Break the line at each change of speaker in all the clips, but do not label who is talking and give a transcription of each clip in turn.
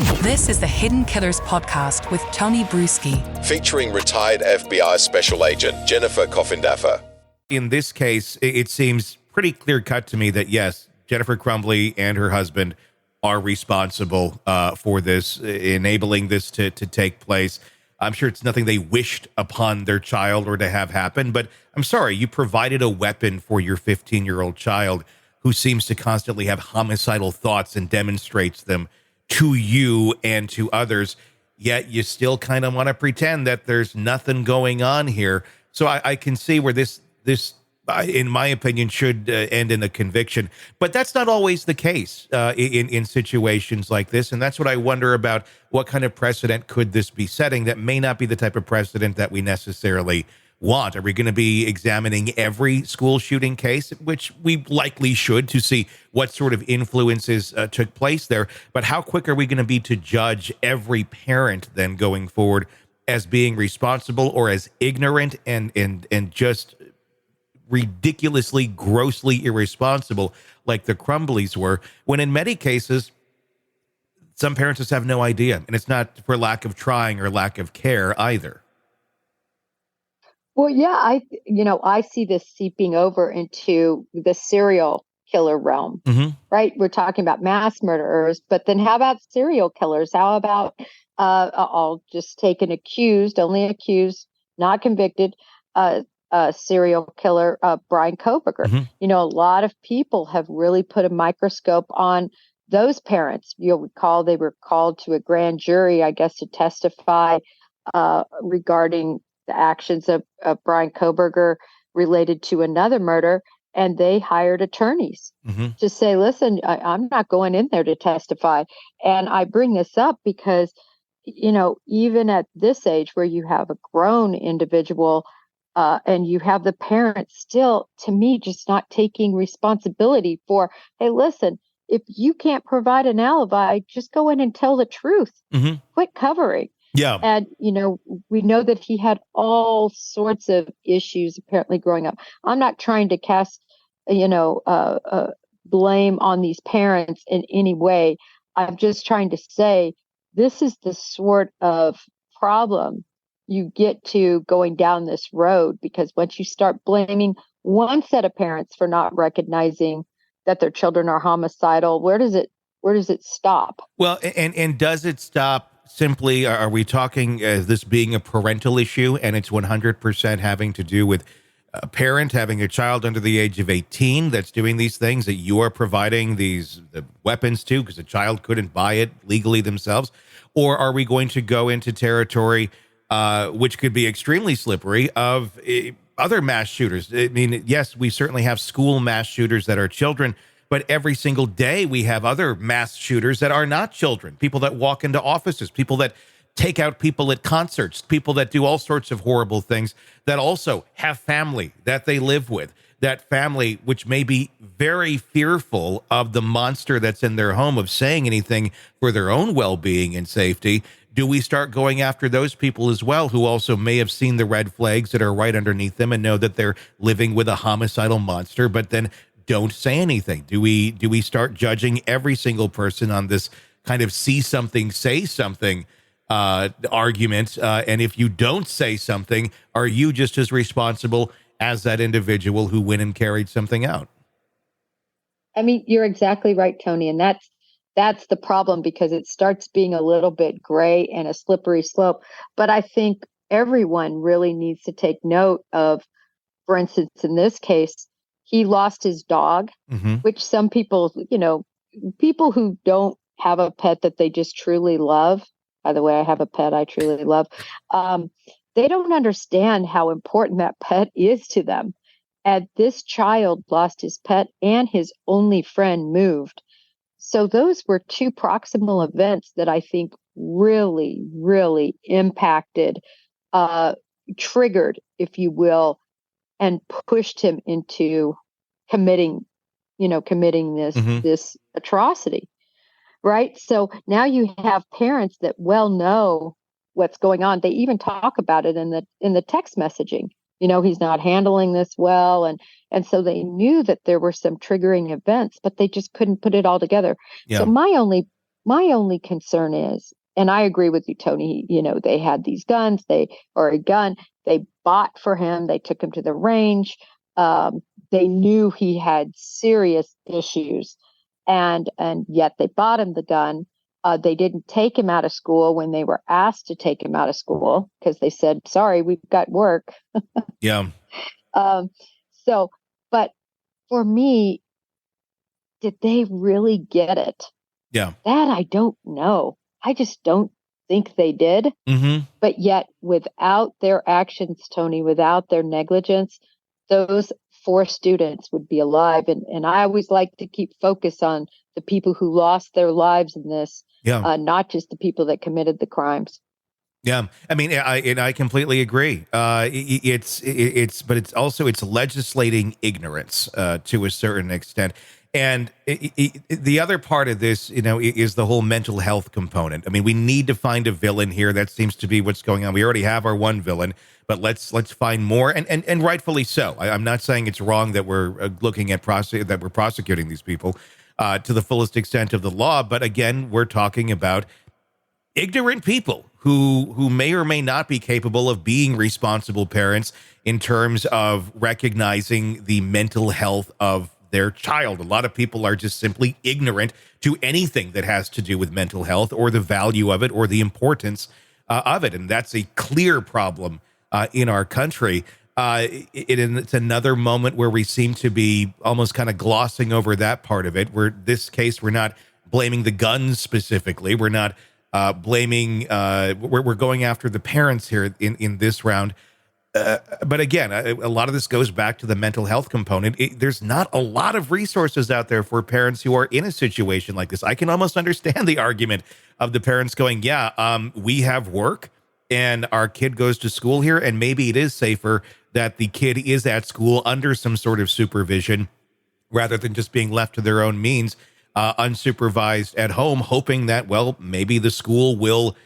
This is the Hidden Killers podcast with Tony Brueski,
featuring retired FBI Special Agent Jennifer Coffindaffer.
In this case, it seems pretty clear-cut to me that, yes, Jennifer Crumbley and her husband are responsible for this, enabling this to take place. I'm sure it's nothing they wished upon their child or to have happen, but I'm sorry, you provided a weapon for your 15-year-old child who seems to constantly have homicidal thoughts and demonstrates them to you and to others, yet you still kind of want to pretend that there's nothing going on here. So I can see where this, in my opinion, should end in a conviction. But that's not always the case in situations like this. And that's what I wonder about. What kind of precedent could this be setting that may not be the type of precedent that we necessarily want? Are we going to be examining every school shooting case, which we likely should, to see what sort of influences took place there? But how quick are we going to be to judge every parent then going forward as being responsible or as ignorant and just ridiculously, grossly irresponsible like the Crumbleys were, when in many cases, some parents just have no idea. And it's not for lack of trying or lack of care either.
Well, yeah, I see this seeping over into the serial killer realm, right? We're talking about mass murderers, but then how about serial killers? How about, I'll just take an only accused, not convicted, serial killer, Brian Koberger. A lot of people have really put a microscope on those parents. You'll recall they were called to a grand jury, I guess, to testify regarding the actions of Brian Koberger related to another murder. And they hired attorneys to say, listen, I'm not going in there to testify. And I bring this up because, even at this age where you have a grown individual and you have the parents still, to me, just not taking responsibility for, hey, listen, if you can't provide an alibi, just go in and tell the truth. Quit covering.
Yeah.
And, we know that he had all sorts of issues apparently growing up. I'm not trying to cast, blame on these parents in any way. I'm just trying to say this is the sort of problem you get to going down this road, because once you start blaming one set of parents for not recognizing that their children are homicidal, where does it stop?
Well, and does it stop? Simply, are we talking this being a parental issue, and it's 100% having to do with a parent having a child under the age of 18 that's doing these things that you are providing the weapons to because the child couldn't buy it legally themselves? Or are we going to go into territory which could be extremely slippery of other mass shooters? I mean, yes, we certainly have school mass shooters that are children, but every single day we have other mass shooters that are not children, people that walk into offices, people that take out people at concerts, people that do all sorts of horrible things that also have family that they live with, that family which may be very fearful of the monster that's in their home of saying anything for their own well-being and safety. Do we start going after those people as well, who also may have seen the red flags that are right underneath them and know that they're living with a homicidal monster, but then don't say anything? Do we start judging every single person on this kind of see something, say something argument? And if you don't say something, are you just as responsible as that individual who went and carried something out?
I mean, you're exactly right, Tony. And that's the problem, because it starts being a little bit gray and a slippery slope. But I think everyone really needs to take note of, for instance, in this case, he lost his dog, which some people, people who don't have a pet that they just truly love. By the way, I have a pet I truly love. They don't understand how important that pet is to them. And this child lost his pet and his only friend moved. So those were two proximal events that I think really, really impacted, triggered, if you will, and pushed him into committing this atrocity. Right. So now you have parents that well know what's going on. They even talk about it in the text messaging. He's not handling this well. And so they knew that there were some triggering events, but they just couldn't put it all together.
Yeah.
So my only My only concern is, and I agree with you, Tony, they had these guns, or a gun, they bought for him, they took him to the range. They knew he had serious issues, and yet they bought him the gun. They didn't take him out of school when they were asked to take him out of school because they said, sorry, we've got work.
Yeah.
But for me, did they really get it?
Yeah.
That I don't know. I just don't think they did.
Mm-hmm.
But yet, without their actions, Tony, without their negligence, those 4 students would be alive. And I always like to keep focus on the people who lost their lives in this, not just the people that committed the crimes.
Yeah, I mean, I completely agree. But it's also legislating ignorance to a certain extent. And the other part of this, is the whole mental health component. I mean, we need to find a villain here. That seems to be what's going on. We already have our one villain, but let's find more, and rightfully so. I'm not saying it's wrong that we're looking at that we're prosecuting these people to the fullest extent of the law. But again, we're talking about ignorant people who may or may not be capable of being responsible parents in terms of recognizing the mental health of their child. A lot of people are just simply ignorant to anything that has to do with mental health or the value of it or the importance of it. And that's a clear problem in our country. It's another moment where we seem to be almost kind of glossing over that part of it, where this case, we're not blaming the guns specifically. We're not blaming, we're going after the parents here in this round. But again, a lot of this goes back to the mental health component. There's not a lot of resources out there for parents who are in a situation like this. I can almost understand the argument of the parents going, we have work and our kid goes to school here, and maybe it is safer that the kid is at school under some sort of supervision rather than just being left to their own means, unsupervised at home, hoping that, well, maybe the school will,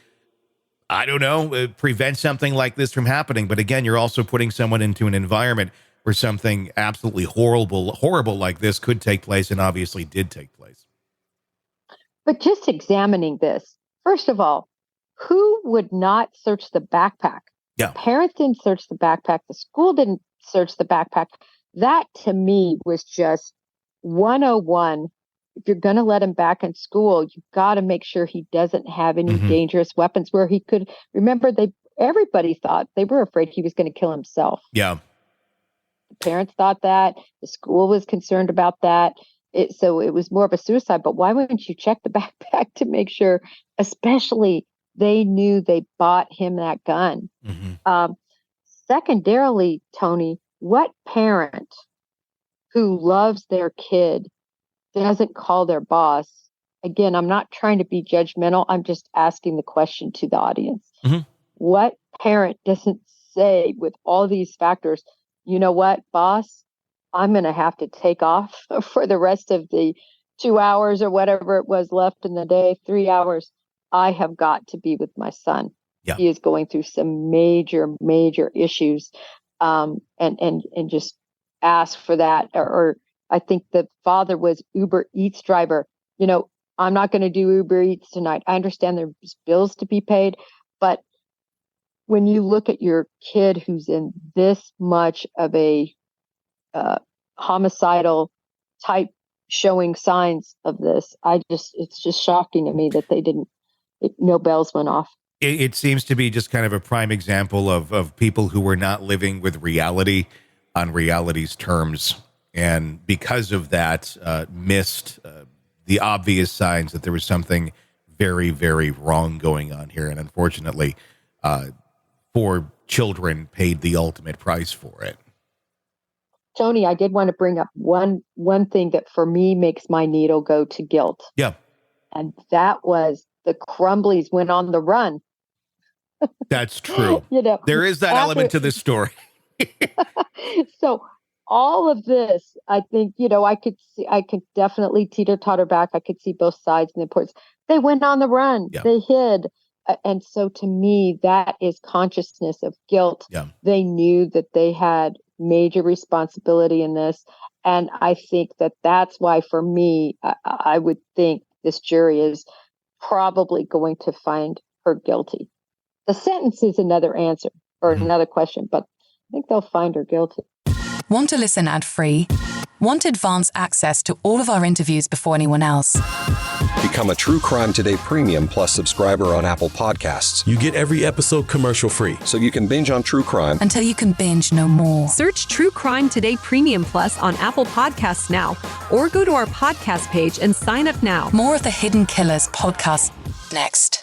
I don't know, prevent something like this from happening. But again, you're also putting someone into an environment where something absolutely horrible like this could take place, and obviously did take place.
But just examining this, first of all, who would not search the backpack?
Yeah.
The parents didn't search the backpack. The school didn't search the backpack. That, to me, was just 101. If you're going to let him back in school, you've got to make sure he doesn't have any dangerous weapons where he could. Remember, everybody thought, they were afraid he was going to kill himself.
Yeah.
The parents thought that. The school was concerned about that. So it was more of a suicide. But why wouldn't you check the backpack to make sure, especially they knew they bought him that gun? Secondarily, Tony, what parent who loves their kid doesn't call their boss? Again, I'm not trying to be judgmental. I'm just asking the question to the audience. What parent doesn't say, with all these factors, you know what, boss, I'm going to have to take off for the rest of the 2 hours or whatever it was left in the day, 3 hours. I have got to be with my son.
Yeah.
He is going through some major issues, and just ask for that. Or I think the father was Uber Eats driver. I'm not going to do Uber Eats tonight. I understand there's bills to be paid, but when you look at your kid who's in this much of a homicidal type, showing signs of this, it's just shocking to me that they didn't, no bells went off.
It seems to be just kind of a prime example of people who were not living with reality on reality's terms. And because of that, missed the obvious signs that there was something very, very wrong going on here. And unfortunately, 4 children paid the ultimate price for it.
Tony, I did want to bring up one thing that for me makes my needle go to guilt.
Yeah.
And that was the Crumbleys went on the run.
That's true. There is that element to this story.
So all of this, I think, I could definitely teeter-totter back. I could see both sides and the importance. They went on the run. Yeah. They hid. And so to me, that is consciousness of guilt.
Yeah.
They knew that they had major responsibility in this. And I think that that's why, for me, I would think this jury is probably going to find her guilty. The sentence is another answer or another question, but I think they'll find her guilty.
Want to listen ad-free? Want advanced access to all of our interviews before anyone else?
Become a True Crime Today Premium Plus subscriber on Apple Podcasts.
You get every episode commercial-free.
So you can binge on true crime
until you can binge no more.
Search True Crime Today Premium Plus on Apple Podcasts now, or go to our podcast page and sign up now.
More of the Hidden Killers podcast next.